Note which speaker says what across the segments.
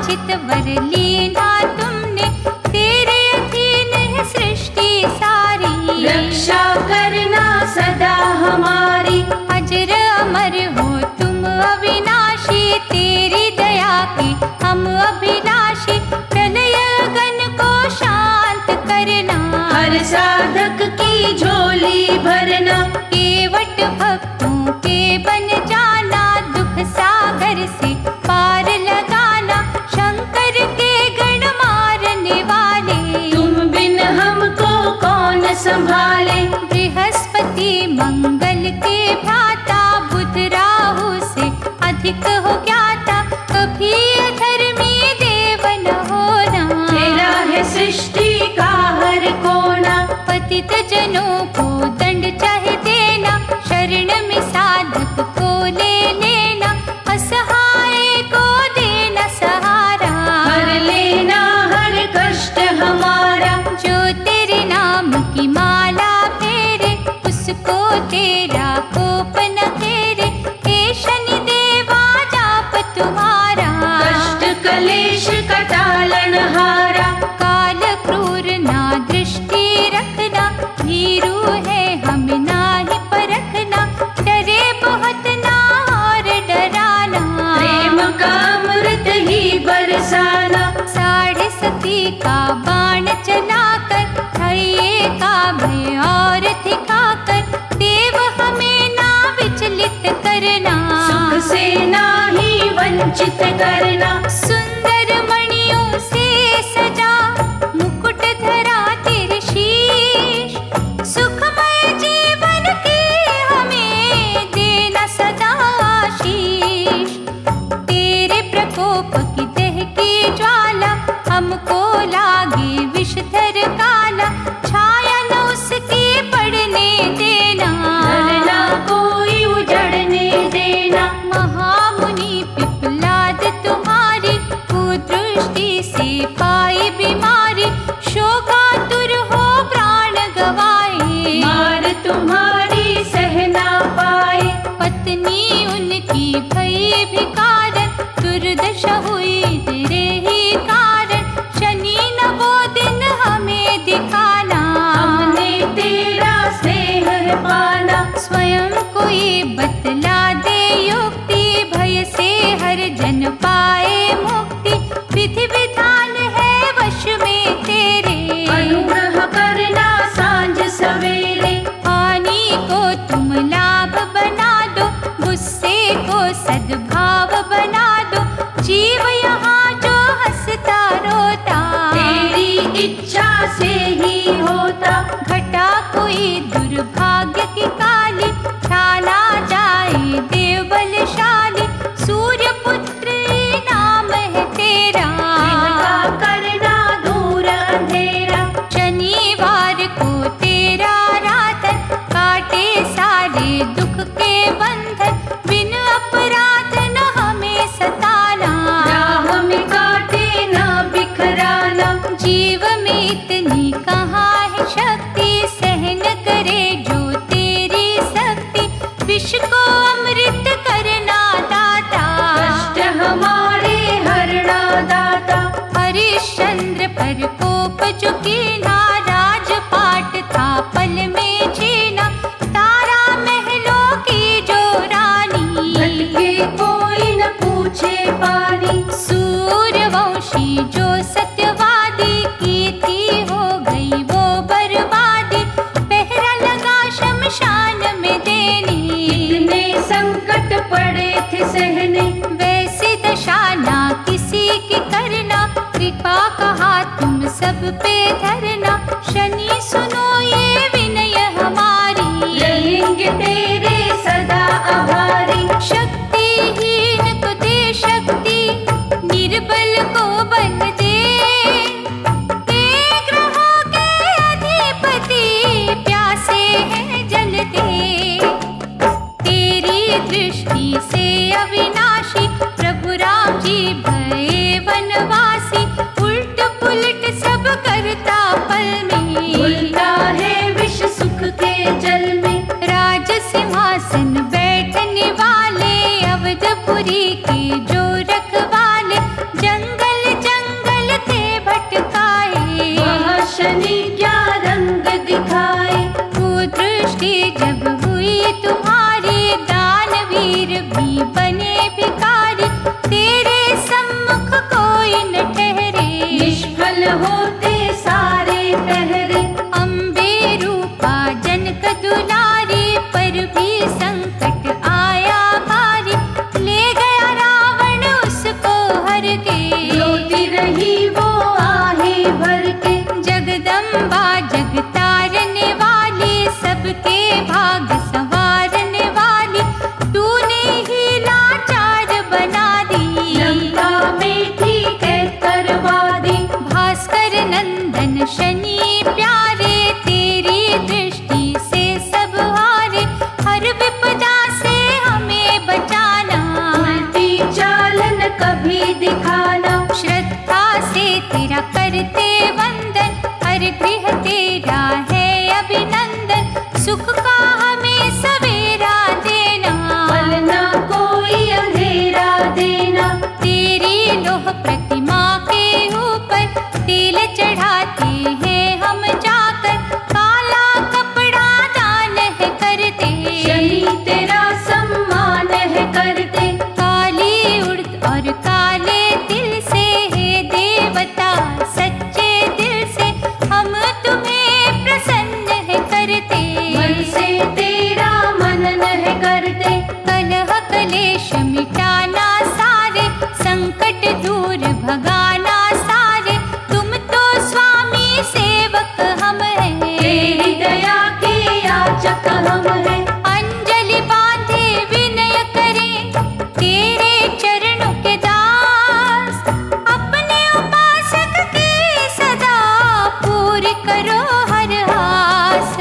Speaker 1: वांछित वर लीना तुमने, तेरे अधीन है सृष्टि सारी।
Speaker 2: रक्षा करना सदा हमारी,
Speaker 1: अजर अमर हो तुम अविनाशी, तेरी दया की हम अभिलाषी। प्रलय गण को शांत करना,
Speaker 2: हर साधक की झोली भरना।
Speaker 1: केवट भक्तों के बन जाना, दुख सागर से पार लगाना। शंकर के गण मारने वाले,
Speaker 2: तुम बिन हमको कौन संभाले।
Speaker 1: बृहस्पति मंगल के भ्राता, बुध राहु से अधिक हो ज्ञाता। कभी अधर्मी देव न होना,
Speaker 2: तेरा है सृष्टि का हर कोना।
Speaker 1: पतित जनों को दंड चाहे देना, शरण में साधक को ले लेना। असहाय को देना सहारा,
Speaker 2: हर लेना हर कष्ट हमारा।
Speaker 1: जो तेरे नाम की माला फेरे, उसको तेरा कोप न घेरे। हे शनि देवा जाप तुम्हारा,
Speaker 2: कष्ट कलेश का टालनहारा।
Speaker 1: काल क्रूर ना दृष्टि रखना, भीरू है हमें नाही परखना। डरे बहुत ना और डराना,
Speaker 2: प्रेम का अमृत ही बरसाना।
Speaker 1: साढ़े सती का बाण चलाकर, हये का भय और दिखाकर। देव हमें ना विचलित करना,
Speaker 2: सुख से नाही वंचित करना।
Speaker 1: सुंदर मणियों से सजा मुकुट धरा तेरे शीश। सुखमय जीवन की हमें देना सदा आशीष। तेरे प्रकोप की दहकी ज्वाला, हमको लागे विषधर काला। छाया न उसकी पड़ने देना,
Speaker 2: धरना कोई उजड़ने देना।
Speaker 1: महामुनि पिपलाद तुम्हारी, कुदृष्टि से पाई बीमारी। शोकातुर हो प्राण गवाए,
Speaker 2: मार तुम्हारी सह ना पाए।
Speaker 1: पत्नी उनकी भई भिकारन, दुर्दशा हुई तेरे ही कारण। शनि न वो दिन हमें दिखाना,
Speaker 2: हमने तेरा स्नेह पाना।
Speaker 1: स्वयं कोई बतला दे युक्ति, भय से हर जन पाए मुक्ति। विधि विधान है वश में तेरे,
Speaker 2: अनुग्रह करना सांझ सवेरे।
Speaker 1: हानि को तुम लाभ बना दो, गुस्से को सद्भाव बना दो। जीव यहाँ जो हंसता रोता,
Speaker 2: तेरी इच्छा से ही होता।
Speaker 1: घटा कोई दुर्भाग्य की काली, ठाना जाए देव बलशाली। सूर्य पुत्र नाम है तेरा,
Speaker 2: इनका करना दूर अंधेरा।
Speaker 1: शनिवार को तेरा रातन, काटे सारे दुख के बंधन। बिन अपराध न हमें सताना,
Speaker 2: राह में काटे ना बिखराना।
Speaker 1: जीव में इतनी कहाँ है शक्ति, सहन करे जो तेरी शक्ति। विष को अमृत करना दाता,
Speaker 2: कष्ट हमारे हरना दाता।
Speaker 1: हरिश्चंद्र पर कोप जो कीना, राजपाट था पल में छीना। तारा महलों की जो रानी,
Speaker 2: भटके कोई न पूछे पानी।
Speaker 1: सूर्यवंशी जो सत्यवादी, की थी हो गई वो बर्बादी। पहरा लगा शमशान में देने,
Speaker 2: इतने संकट पड़े थे सहने।
Speaker 1: वैसी दशा ना किसी की करना। कृपा कहा तुम सब पे धरना, शनि सुनो ये विनय हमारी।
Speaker 2: रहेंगे तेरे सदा आभारी।
Speaker 1: शक्तिहीन को दे शक्ति, निर्बल को बल दे। हे ग्रहों के अधिपति, प्यासे हैं जल दे। तेरी दृष्टि से अविनाशी, प्रभु राम जी भये वनवासी। उल्ट पुलट सब करता पल भर के,
Speaker 2: रोती रही वो आहें भर के।
Speaker 1: जगदम्बा जग तारने वाली, सबके भाग संवारने वाली, तूने ही लाचार बना दी।
Speaker 2: लंका में थी कैद करवा दी।
Speaker 1: भास्कर नंदन शनि प्यारे, तेरी दृष्टि से सब हारे, हर विपदा से हमें बचाना।
Speaker 2: उल्टी चालन कभी दिखाना।
Speaker 1: श्रद्धा से तेरा करते वंदन, हर गृह तेरा है अभिनंदन, सुख का हमें सवेरा देना।
Speaker 2: पलना कोई अंधेरा देना।
Speaker 1: तेरी लोह प्रतिमा के ऊपर तेल चढ़ाते हैं हम जाकर, काला कपड़ा दान है करते।
Speaker 2: शनि तेरा सम्मान है करते।
Speaker 1: काली उड़द और काले तिल से, हे देवता सच्चे दिल से, हम तुम्हें प्रसन्न है करते।
Speaker 2: मन से तेरा मनन है करते।
Speaker 1: कलह कलेश मिटाना सारे, संकट दूर भगाना सारे, तुम तो स्वामी सेवक हम हैं।
Speaker 2: तेरी दया के याचक हम हैं।
Speaker 1: अंजलि बांधे विनय करें, तेरे चरणों के दास, अपने उपासक की सदा पूरी करो हर आस।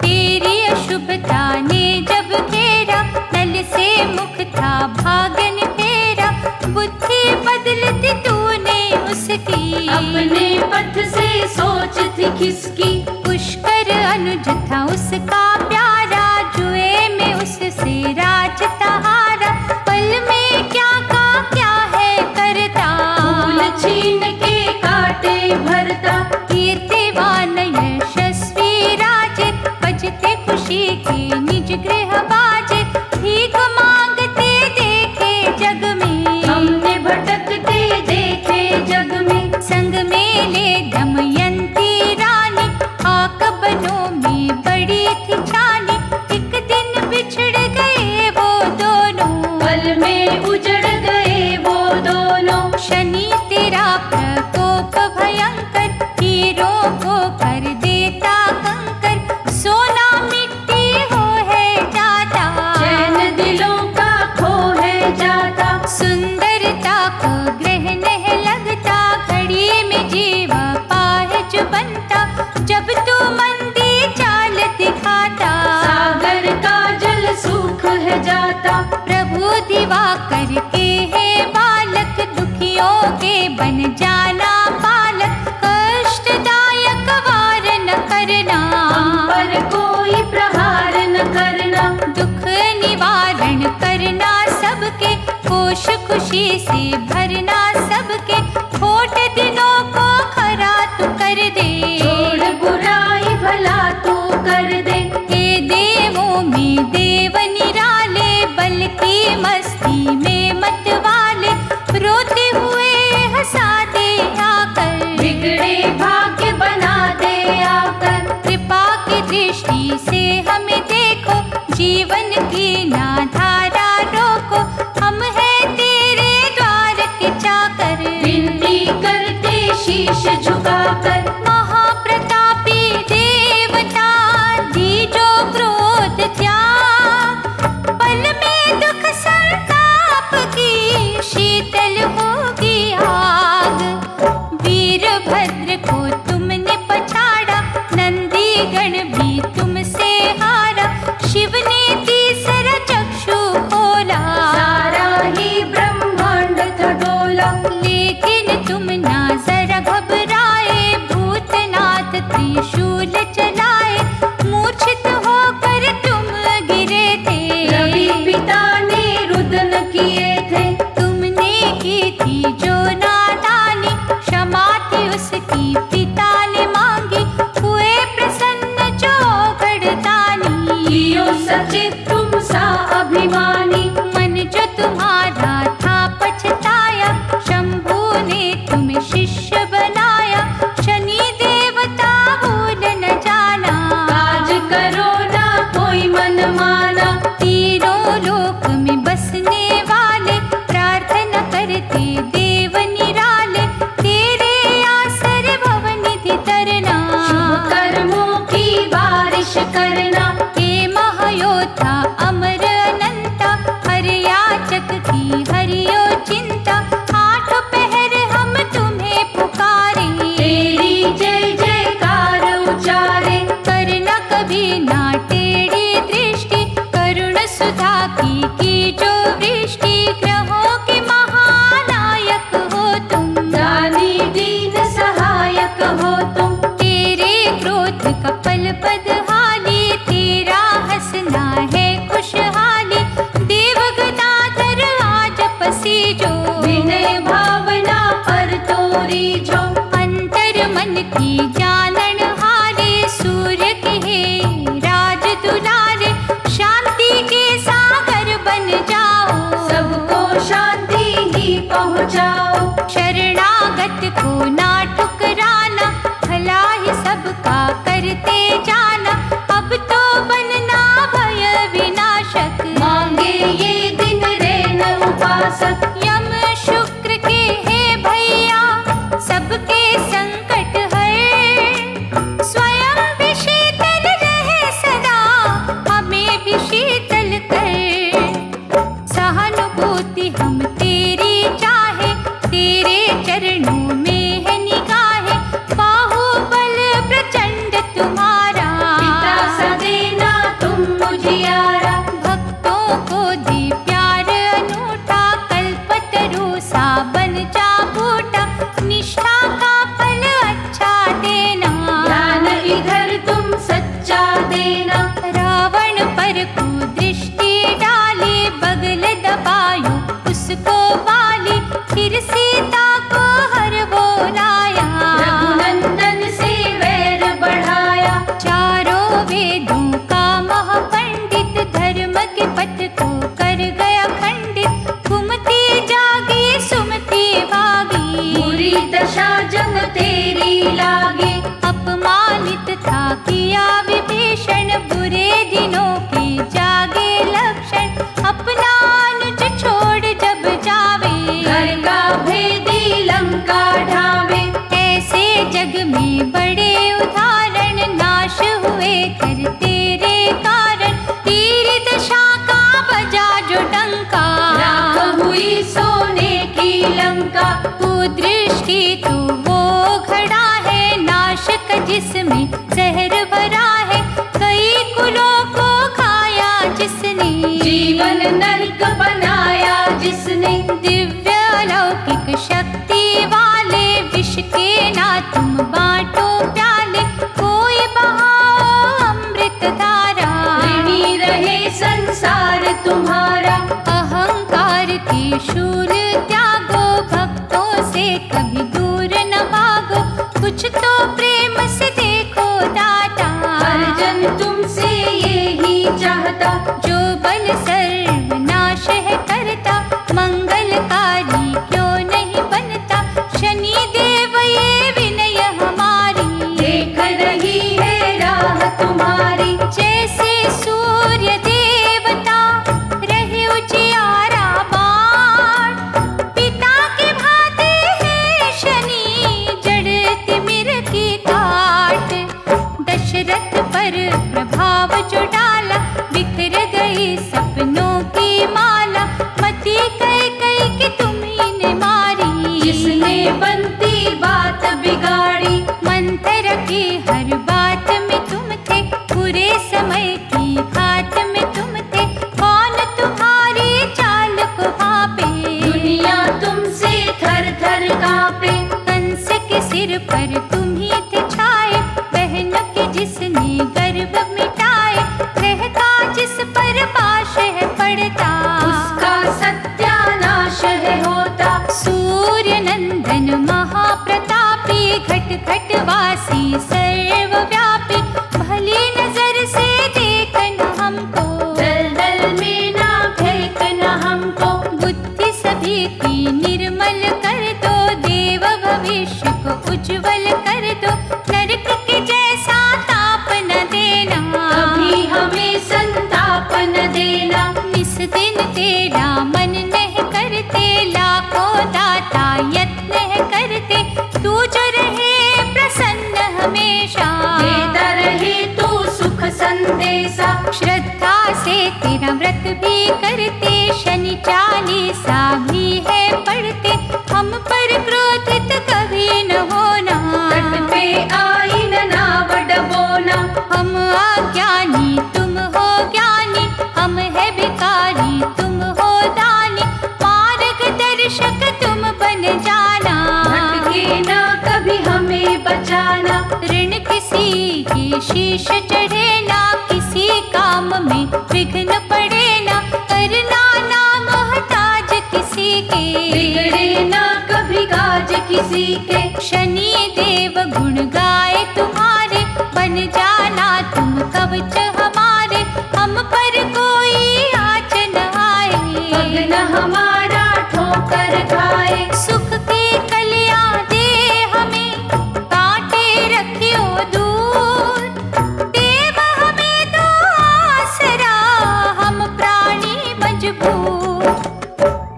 Speaker 1: तेरी अशुभता ने जब घेरा, नल से मुख था भागन फेरा, बुद्धि बदलती तूने उसकी।
Speaker 2: अपने पथ से सोच थी किसकी।
Speaker 1: पुष्कर अनुज था उसका प्यारा, जुए में उससे राजता हारा, पल में क्या का क्या है करता।
Speaker 2: फूल छीन के काटे भरता।
Speaker 1: कीर्तिवान यशस्वी राजे, बजते खुशी के निज गृह बाजे, भीख मांगते देखे जग में।
Speaker 2: हमने भटकते देखे जग में।
Speaker 1: संग में ले दमयंती रानी, आकबनों में बड़ी थी छानी, एक दिन बिछड़ गए वो दोनों।
Speaker 2: पल में उजड़ गए वो दोनों।
Speaker 1: शनि तेरा प्रकोप भयंकर, हीरों को कर देता कंकर, सोना मिट्टी हो है जाता।
Speaker 2: चैन दिलों का खो है जाता।
Speaker 1: सुंदरता को ग्रहण है लगता, घड़ी में जीवा पाहज बनता, जब तू मंदी चाल दिखाता।
Speaker 2: सागर का जल सूख है जाता।
Speaker 1: प्रभु दिवाकर के है बालक, दुखियों के बन जाना पालक, कष्टदायक वार न करना।
Speaker 2: हम पर कोई प्रहार न करना।
Speaker 1: दुख निवारण करना सबके, कोश खुशी से भरना सबके, खोट दिनों को खरा तू कर दे।
Speaker 2: छोड़ बुराई भला तू कर दे।
Speaker 1: हे देवों में देव निराले, बल की मस्ती में मत वाले, रोते हुए हंसा दे आकर।
Speaker 2: बिगड़े भाग्य बना दे आकर।
Speaker 1: कृपा की दृष्टि से हमें देखो, जीवन की ना धारा रोको, हम हैं तेरे द्वार के चाकर।
Speaker 2: विनती करते शीश झुकाकर।
Speaker 1: महाप्रतापी देवता, दीजो क्रोध त्याग, पल में दुख संताप की शीतल होगी आग। वीरभद्र को तुमने पछाड़ा, नंदी गण भी तुमसे हारा, शिव ने तीसरा चक्षु खोला,
Speaker 2: सारा ही ब्रह्मांड था डोला।
Speaker 1: लेकिन तुम ना जरा घबराए, भूतनाथ त्रिशूल चलाए, मूर्छित होकर तुम गिरे थे।
Speaker 2: रवि पिता ने रुदन किए थे।
Speaker 1: तुमने की थी जो नादानी, क्षमा थी उसकी पिता ने मांगी, हुए प्रसन्न जो गढ़दानी।
Speaker 2: कियो सचित तुम सा अभिमानी।
Speaker 1: मन जो तुम्हारा था पछताया, शंभू ने
Speaker 2: दूरी जो।
Speaker 1: अंतर मन की जानन हारे, सूर्य के हे राज दुलारे, शांति के सागर बन जाओ,
Speaker 2: सबको शांति ही पहुँचाओ।
Speaker 1: शरणागत को ना ठुकराना, भला ही सबका करते जाना, अब तो बनना भय विनाशक,
Speaker 2: मांगे ये दिन रैन उपासक।
Speaker 1: यम शुक्र के हे भैया, सबके संकट हर, स्वयं भी शीतल रहे सदा, हमें भी शीतल कर, सहानुभूति हम तेरी चाहे, तेरे चरणों में है निगाहे, बाहुबल प्रचंड तुम्हारा,
Speaker 2: पिता सा देना तुम मुझियारा।
Speaker 1: भक्तों को दे प्यार अनूठा, कल्पतरु सा बन जा बूटा, निष्ठा का फल अच्छा देना,
Speaker 2: ज्ञान इधर तुम सच्चा देना।
Speaker 1: रावण पर कुदृष्टि डाली, बगल दबायो उसको बाली, फिर सीता को हर वो लाया,
Speaker 2: रघुनंदन से वैर बढ़ाया।
Speaker 1: चारों वेदों का महापंडित, धर्म के पथ को कर गया खंडित, कुमति जागी सुमति भागी,
Speaker 2: बुरी दशा जब तेरी लागी।
Speaker 1: अपमानित था किया विभीषण, बुरे दिनों के जागे लक्षण, अपना अनुज छोड़ जब जावे,
Speaker 2: घर का भेदी लंका ढावे।
Speaker 1: ऐसे जग में बड़े उदाहरण, नाश हुए कर तेरे कारण, तेरी दशा का बजा जो डंका,
Speaker 2: राख हुई सोने की लंका।
Speaker 1: कुदृष्टि तो वो घड़ा है, नाशक जिसमें जहर भरा है, कई कुलों को खाया जिसने,
Speaker 2: जीवन नरक बनाया जिसने।
Speaker 1: दिव्य अलौकिक शक्ति वाले, विष के ना तुम बांटो प्याले, कोई बहाओ अमृत धारा,
Speaker 2: ऋणी रहे संसार तुम्हारा।
Speaker 1: अहंकार के शूल त्यागो, भक्तों से कभी दूर न भागो, कुछ तो प्रेम से देखो दाता,
Speaker 2: हर जन तुमसे यही चाहता।
Speaker 1: जो बल सर्वनाश है करता, मंगलकारी क्यों नहीं बनता, शनि देव ये विनय हमारी,
Speaker 2: देख रही है राह तुम्हारी।
Speaker 1: जैसे सूर्य देवता रहे उजियारा बाण, पिता के भाते हैं शनि, जड़ तिमिर की काट, दशरथ पर प्रभाव जो डाला, बिखर गई सपनों की माला, मती कई कई की तुम्ही ने मारी,
Speaker 2: जिसने बनती बात बिगाड़ी।
Speaker 1: मंत्र की हर बात में तुम थे, बुरे समय की घात में तुम थे, कौन तुम्हारी चाल को भापे,
Speaker 2: दुनिया तुमसे थर थर कांपे।
Speaker 1: कंस के सिर पर तुम ही थे छाए, बहन के जिसने गर्भ मिटाए, रहता जिस पर पाश है पड़ता,
Speaker 2: उसका सत्यानाश है होता।
Speaker 1: सूर्य नंदन महाप्रतापी, घट घट वासी सर्वव्यापी, भली नजर से देखना हमको,
Speaker 2: दलदल में ना फेंकना हमको।
Speaker 1: बुद्धि सभी की निर्मल कर दो, देव भविष्य को उज्जवल कर दो, नरक के जैसा ताप न देना,
Speaker 2: कभी हमें संताप न देना।
Speaker 1: निस दिन तेरा मन नहीं करते, लाखों दाता यत्न है करते, तू जो रहे प्रसन्न हमेशा,
Speaker 2: देता रहे तू सुख संदेशा।
Speaker 1: श्रद्धा से तेरा व्रत भी करते, शनि चालीसा भी है पढ़ते, हम पर क्रोधित कभी न होना,
Speaker 2: तट पे आई न नाव डबोना।
Speaker 1: हम अज्ञानी तुम हो ज्ञानी, हम है भिखारी तुम हो दानी, मार्गदर्शक तुम बन जाना,
Speaker 2: भटके ना कभी हमें बचाना।
Speaker 1: ऋण किसी के शीश चढ़े ना, किसी काम में विघ्न पड़े ना, करना ना मोहताज किसी के,
Speaker 2: बिगड़े ना कभी काज किसी के।
Speaker 1: शनि देव गुण गाए तुम्हारे, बन जाना तुम कवच हमारे। हम पर कोई आँच न आए,
Speaker 2: पग न हमारा ठोकर खाए।
Speaker 1: सुख की कलियां दे हमें, कांटे रखियो दूर। देव हमें दो आसरा, हम प्राणी मजबूर।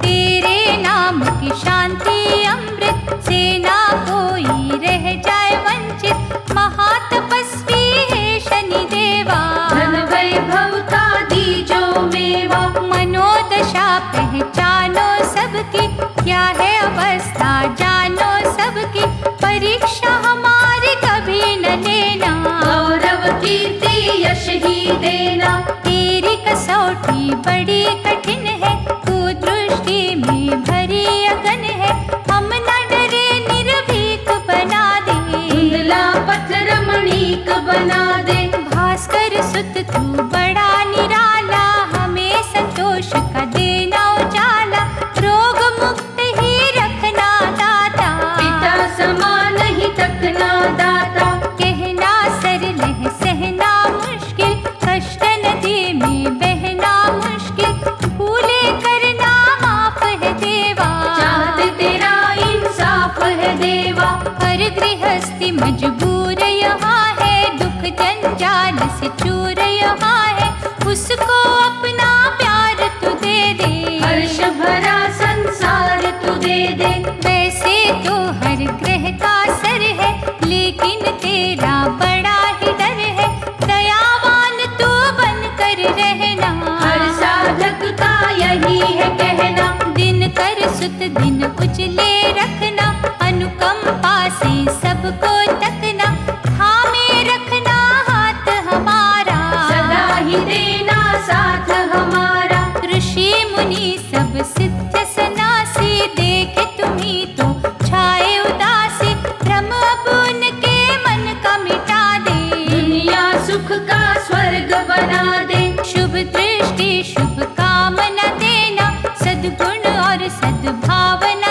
Speaker 1: तेरे नाम की शांति अमृत से ना कोई रह जाए वंचित। महातपस्वी है शनि देवा,
Speaker 2: धन वैभव का दीजो मेवा।
Speaker 1: मनोदशा पहचानो सबकी, क्या है अवस्था जानो सबकी। परीक्षा हमारी कभी न लेना,
Speaker 2: गौरव कीर्ति यश ही देना।
Speaker 1: तेरी कसौटी बड़ी कठिन है, कुदृष्टि में भरी अगन है। हम न डरे निर्भीक बना दे,
Speaker 2: धुंधला पथ रमणीक बना दे।
Speaker 1: भास्कर सुत तू बड़ा निराला, हमें संतोष का देना उजाला। रोग मुक्त ही रखना दाता,
Speaker 2: पिता समान ही तकना दाता।
Speaker 1: कहना सरल है सहना मुश्किल, कष्ट नदी में बहना मुश्किल। भूले करना माफ है देवा,
Speaker 2: चाहत तेरा इंसाफ है देवा।
Speaker 1: हर गृहस्थी मजबूर यहाँ है, दुख जंजाल से चूर यहाँ है। उसको अपना प्यार तू दे दे,
Speaker 2: हर्ष भरा संसार तू दे दे।
Speaker 1: वैसे तो हर ग्रह का सर है, लेकिन तेरा बड़ा ही डर है। दयावान तू बन कर रहना,
Speaker 2: हर साधक का यही है कहना।
Speaker 1: दिन कर सुत दिन उजले रखना, अनुकंपा से सबको तकना। थामे रखना हाथ हमारा,
Speaker 2: सदा ही देना साथ हमारा।
Speaker 1: ऋषि मुनि सब सिद्ध सन्यासी, देखे तुम्ही तो छाए उदासी। भ्रम अब उनके मन का मिटा दे,
Speaker 2: दुनिया सुख का स्वर्ग बना दे।
Speaker 1: शुभ दृष्टि शुभ कामना देना, सद्गुण और सद्भावना